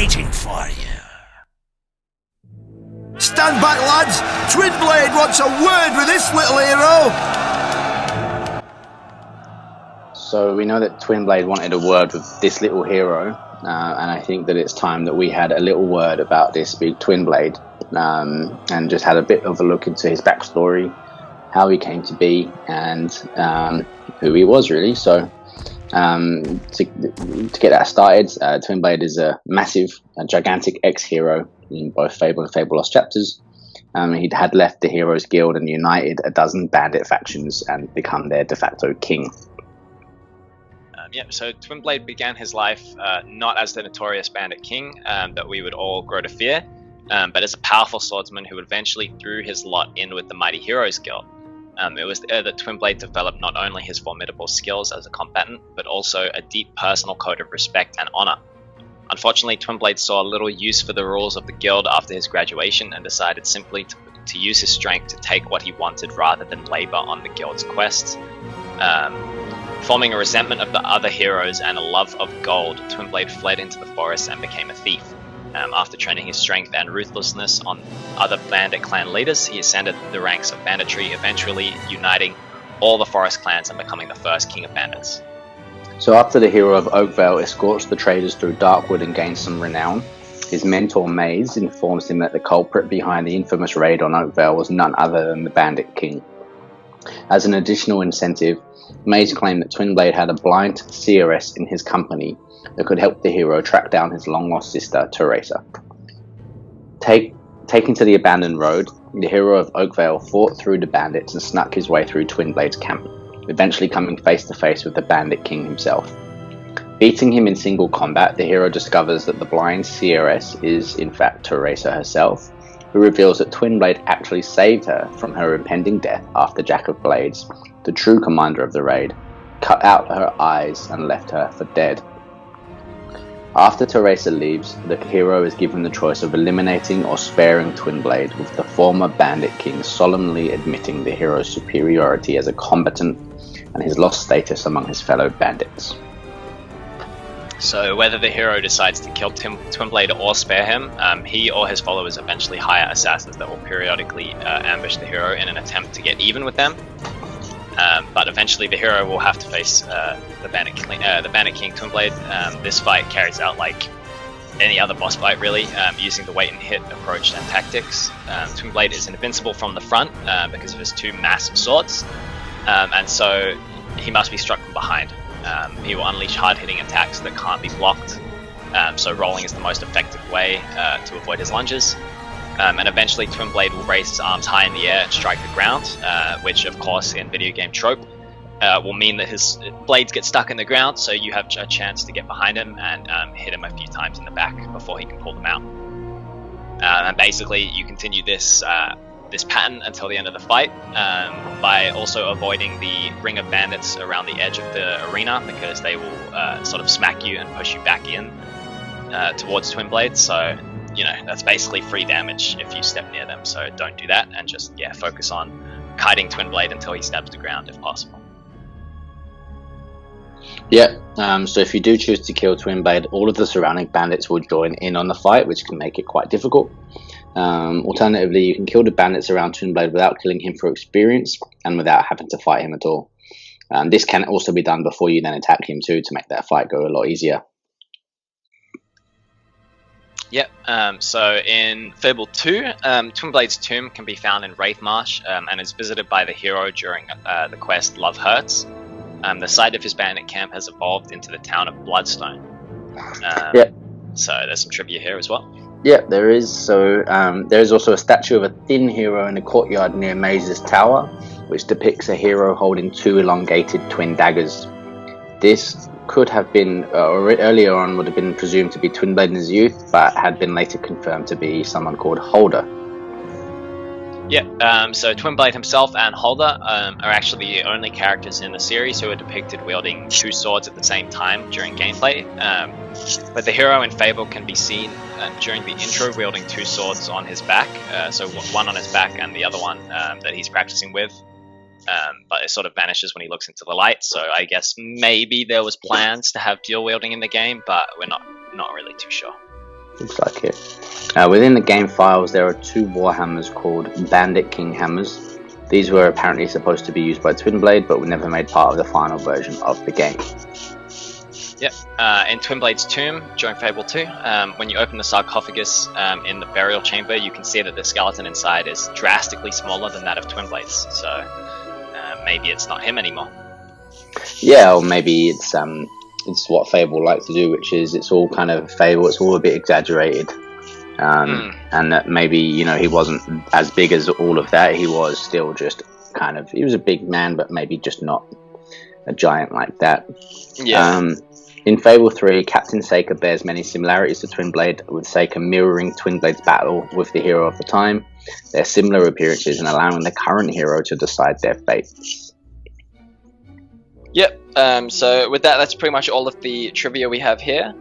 waiting for you. Stand back, lads! Twinblade wants a word with this little hero! So we know that Twinblade wanted a word with this little hero, and I think that it's time that we had a little word about this big Twinblade, and just had a bit of a look into his backstory, how he came to be, and who he was really. So to get that started, Twinblade is a gigantic ex-hero in both Fable and Fable Lost Chapters. He had left the Heroes Guild and united a dozen bandit factions and become their de facto king. So Twinblade began his life not as the notorious bandit king that we would all grow to fear, but as a powerful swordsman who eventually threw his lot in with the mighty Heroes Guild. It was there that Twinblade developed not only his formidable skills as a combatant, but also a deep personal code of respect and honor. Unfortunately, Twinblade saw little use for the rules of the guild after his graduation and decided simply to use his strength to take what he wanted rather than labor on the guild's quests. Forming a resentment of the other heroes and a love of gold, Twinblade fled into the forest and became a thief. After training his strength and ruthlessness on other bandit clan leaders, he ascended the ranks of banditry, eventually uniting all the forest clans and becoming the first king of bandits. So after the hero of Oakvale escorts the traders through Darkwood and gains some renown, his mentor Maze informs him that the culprit behind the infamous raid on Oakvale was none other than the Bandit King. As an additional incentive, Maze claimed that Twinblade had a blind seeress in his company that could help the hero track down his long-lost sister, Teresa. Taken to the abandoned road, the hero of Oakvale fought through the bandits and snuck his way through Twinblade's camp, eventually coming face to face with the Bandit King himself. Beating him in single combat, the hero discovers that the blind seeress is in fact Teresa herself, who reveals that Twinblade actually saved her from her impending death after Jack of Blades, the true commander of the raid, cut out her eyes and left her for dead. After Teresa leaves, the hero is given the choice of eliminating or sparing Twinblade, with the former Bandit King solemnly admitting the hero's superiority as a combatant and his lost status among his fellow bandits. So whether the hero decides to kill Twinblade or spare him, he or his followers eventually hire assassins that will periodically ambush the hero in an attempt to get even with them. But eventually the hero will have to face the Bandit King Twinblade. This fight carries out like any other boss fight really, using the wait and hit approach and tactics. Twinblade is invincible from the front because of his two massive swords, and so he must be struck from behind. He will unleash hard-hitting attacks that can't be blocked, so rolling is the most effective way to avoid his lunges. And eventually Twinblade will raise his arms high in the air and strike the ground, which of course in video game trope will mean that his blades get stuck in the ground, so you have a chance to get behind him and hit him a few times in the back before he can pull them out. And basically you continue this pattern until the end of the fight, by also avoiding the ring of bandits around the edge of the arena, because they will sort of smack you and push you back in towards Twinblade. So that's basically free damage if you step near them, so don't do that, and just focus on kiting Twinblade until he stabs the ground if possible. So if you do choose to kill Twinblade, all of the surrounding bandits will join in on the fight, which can make it quite difficult. Alternatively, you can kill the bandits around Twinblade without killing him for experience and without having to fight him at all. This can also be done before you then attack him too, to make that fight go a lot easier. So in Fable 2, Twinblade's tomb can be found in Wraithmarsh and is visited by the hero during the quest Love Hurts. The site of his bandit camp has evolved into the town of Bloodstone. So there's some trivia here as well. Yeah, there is. So there is also a statue of a thin hero in the courtyard near Maze's tower, which depicts a hero holding two elongated twin daggers. This could have been, or earlier on would have been presumed to be Twinblade in his youth, but had been later confirmed to be someone called Holder. So Twinblade himself and Holder are actually the only characters in the series who are depicted wielding two swords at the same time during gameplay. But the hero in Fable can be seen during the intro wielding two swords on his back, so one on his back and the other one that he's practicing with. But it sort of vanishes when he looks into the light, so I guess maybe there was plans to have dual wielding in the game, but we're not really too sure. Looks like it. Within the game files, there are 2 warhammers called Bandit King hammers. These were apparently supposed to be used by Twinblade, but were never made part of the final version of the game. Yep. In Twinblade's tomb during Fable 2, when you open the sarcophagus in the burial chamber, you can see that the skeleton inside is drastically smaller than that of Twinblade's. So maybe it's not him anymore. Yeah, or maybe it's what Fable like to do, which is it's all kind of Fable. It's all a bit exaggerated, and that maybe he wasn't as big as all of that. He was still just he was a big man, but maybe just not a giant like that. Yeah. In Fable 3, Captain Saker bears many similarities to Twinblade, with Saker mirroring Twinblade's battle with the hero of the time, their similar appearances, and allowing the current hero to decide their fates. Yep. So with that's pretty much all of the trivia we have here.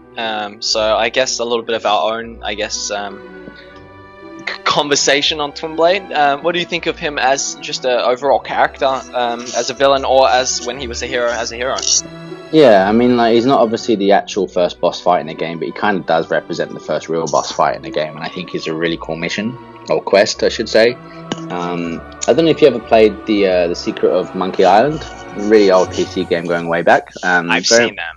So I guess a little bit of our own, conversation on Twinblade. What do you think of him as just an overall character, as a villain, or as when he was a hero, as a hero? Yeah, I mean, he's not obviously the actual first boss fight in the game, but he kind of does represent the first real boss fight in the game, and I think it's a really cool mission, or quest, I should say. I don't know if you ever played the Secret of Monkey Island, a really old PC game going way back. I've seen them.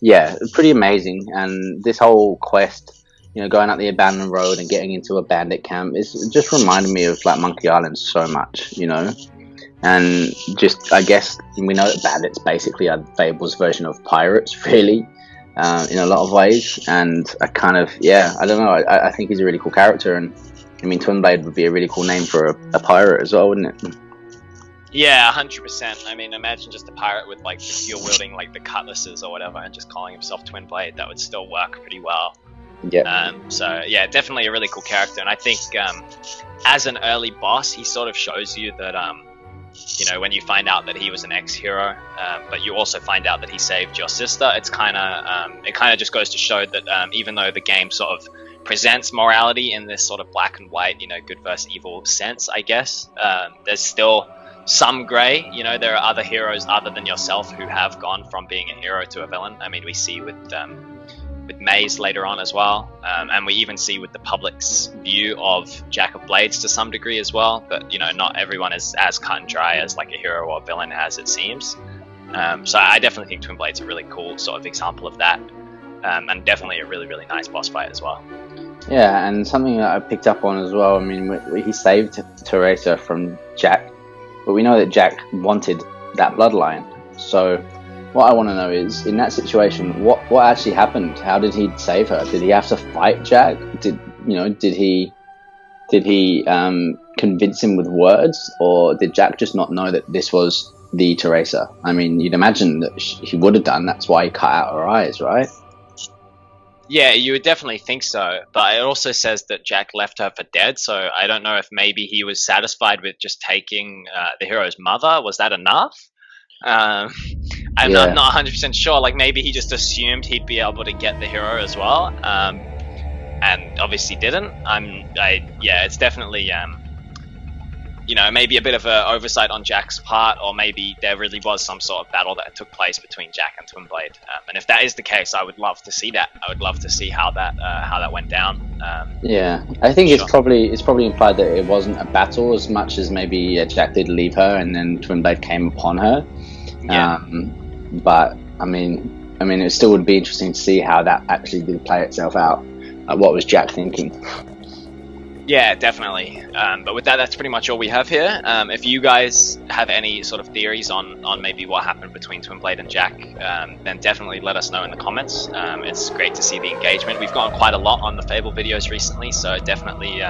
Yeah, pretty amazing, and this whole quest, going up the abandoned road and getting into a bandit camp, it just reminded me of Monkey Island so much, and just, I guess, we know that bandits basically are Fable's version of pirates, really, in a lot of ways, and I don't know, I think he's a really cool character, and I mean, Twinblade would be a really cool name for a pirate as well, wouldn't it? Yeah, 100%. I mean, imagine just a pirate with the steel wielding the cutlasses or whatever, and just calling himself Twinblade. That would still work pretty well. Yeah. So yeah, definitely a really cool character, and I think as an early boss, he sort of shows you that when you find out that he was an ex-hero, but you also find out that he saved your sister, it kind of just goes to show that even though the game sort of presents morality in this sort of black and white, good versus evil sense, I guess, there's still some grey. There are other heroes other than yourself who have gone from being a hero to a villain. I mean, we see with Maze later on as well, and we even see with the public's view of Jack of Blades to some degree as well, but not everyone is as cut and dry as a hero or villain as it seems. So I definitely think Twinblade's a really cool sort of example of that, and definitely a really, really nice boss fight as well. Yeah, and something that I picked up on as well, I mean, he saved Teresa from Jack, but we know that Jack wanted that bloodline, so what I want to know is, in that situation, what actually happened? How did he save her? Did he have to fight Jack? Did he convince him with words, or did Jack just not know that this was the Teresa? I mean, you'd imagine that he would have done. That's why he cut out her eyes, right? Yeah, you would definitely think so, but it also says that Jack left her for dead, so I don't know if maybe he was satisfied with just taking the hero's mother. Was that enough? I'm not 100% sure. Maybe he just assumed he'd be able to get the hero as well, and obviously didn't. It's definitely maybe a bit of an oversight on Jack's part, or maybe there really was some sort of battle that took place between Jack and Twinblade. And if that is the case, I would love to see that. I would love to see how that went down. I think it's probably implied that it wasn't a battle as much as maybe Jack did leave her and then Twinblade came upon her. Yeah. But I mean, it still would be interesting to see how that actually did play itself out. What was Jack thinking? Yeah, definitely. But with that, that's pretty much all we have here. If you guys have any sort of theories on maybe what happened between Twinblade and Jack, then definitely let us know in the comments. It's great to see the engagement. We've gotten quite a lot on the Fable videos recently, so definitely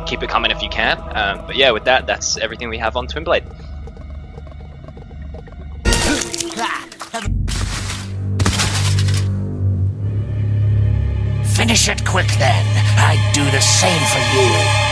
keep it coming if you can. But yeah, with that, that's everything we have on Twinblade. Finish it quick then. I'd do the same for you.